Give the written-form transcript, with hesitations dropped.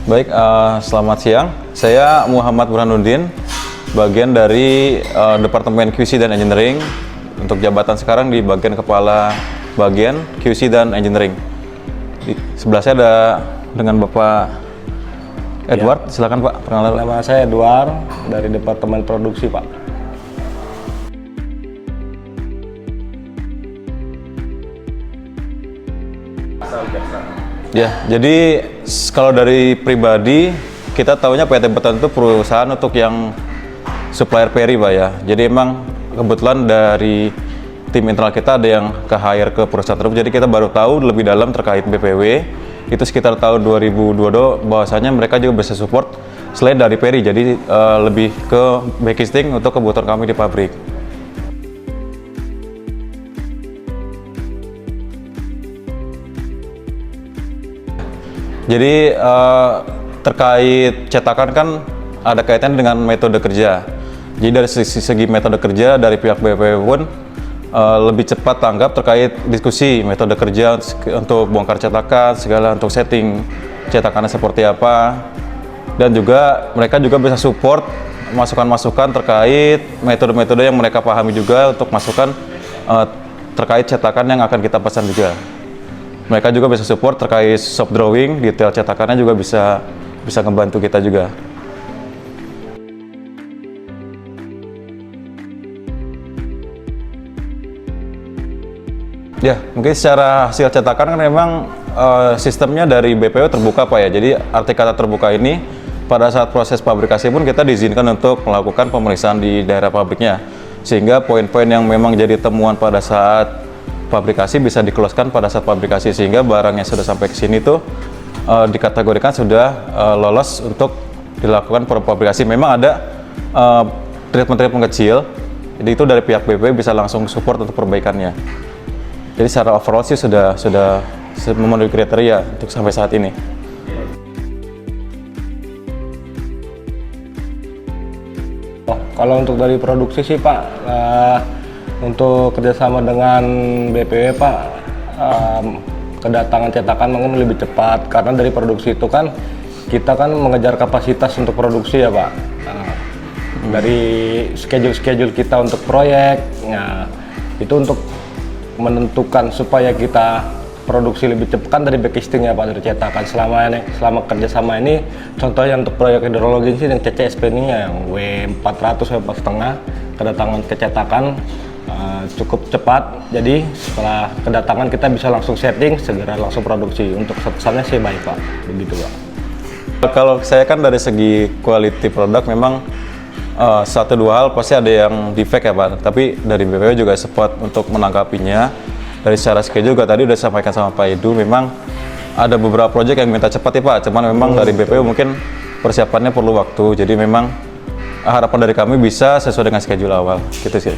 Baik, selamat siang. Saya Muhammad Burhanuddin, bagian dari Departemen QC dan Engineering. Untuk jabatan sekarang di bagian kepala bagian QC dan Engineering. Di sebelah saya ada dengan Bapak Edward. Silakan Pak, perkenalan. Nama saya Edward dari Departemen Produksi, Pak. Ya, jadi kalau dari pribadi kita tahunya PT Beton itu perusahaan untuk yang supplier peri, Pak ya. Jadi emang kebetulan dari tim internal kita ada yang ke-hire ke perusahaan tersebut. Jadi kita baru tahu lebih dalam terkait BPW. Itu sekitar tahun 2022 bahwasanya mereka juga bisa support selain dari peri. Jadi lebih ke backcasting untuk kebutuhan kami di pabrik. Jadi terkait cetakan kan ada kaitan dengan metode kerja. Jadi dari segi metode kerja dari pihak BPW pun lebih cepat tanggap terkait diskusi metode kerja untuk bongkar cetakan, segala untuk setting cetakannya seperti apa. Dan juga mereka juga bisa support masukan-masukan terkait metode-metode yang mereka pahami juga untuk masukan terkait cetakan yang akan kita pesan juga. Mereka juga bisa support terkait shop drawing, detail cetakannya juga bisa ngebantu kita juga. Ya, mungkin secara hasil cetakan kan memang sistemnya dari BPO terbuka Pak ya. Jadi arti kata terbuka ini pada saat proses pabrikasi pun kita diizinkan untuk melakukan pemeriksaan di daerah pabriknya. Sehingga poin-poin yang memang jadi temuan pada saat pabrikasi bisa dikeloskan pada saat pabrikasi, sehingga barang yang sudah sampai ke sini tuh dikategorikan sudah lolos untuk dilakukan pabrikasi. Memang ada treatment-treatment kecil, jadi itu dari pihak BP bisa langsung support untuk perbaikannya. Jadi secara overall sih sudah memenuhi kriteria untuk sampai saat ini. Kalau untuk dari produksi sih, Pak, untuk kerjasama dengan BPW, Pak, kedatangan cetakan mungkin lebih cepat karena dari produksi itu kan kita kan mengejar kapasitas untuk produksi ya, Pak. Dari schedule kita untuk proyek, ya, itu untuk menentukan supaya kita produksi lebih cepat kan dari backcasting ya, Pak, dari cetakan. Selama kerjasama ini, contohnya untuk proyek hidrologi sih yang CCSP ini yang W400 W4,5 kedatangan kecetakan cukup cepat. Jadi setelah kedatangan kita bisa langsung setting, segera langsung produksi. Untuk kesannya sih baik, Pak, begitu, Pak. Kalau saya kan dari segi quality produk memang satu dua hal pasti ada yang defect ya Pak, tapi dari BPW juga support untuk menanggapinya. Dari secara schedule juga tadi udah disampaikan sama Pak Edu, memang ada beberapa proyek yang minta cepat ya Pak, cuman memang dari BPW mungkin persiapannya perlu waktu, jadi memang harapan dari kami bisa sesuai dengan schedule awal, gitu sih.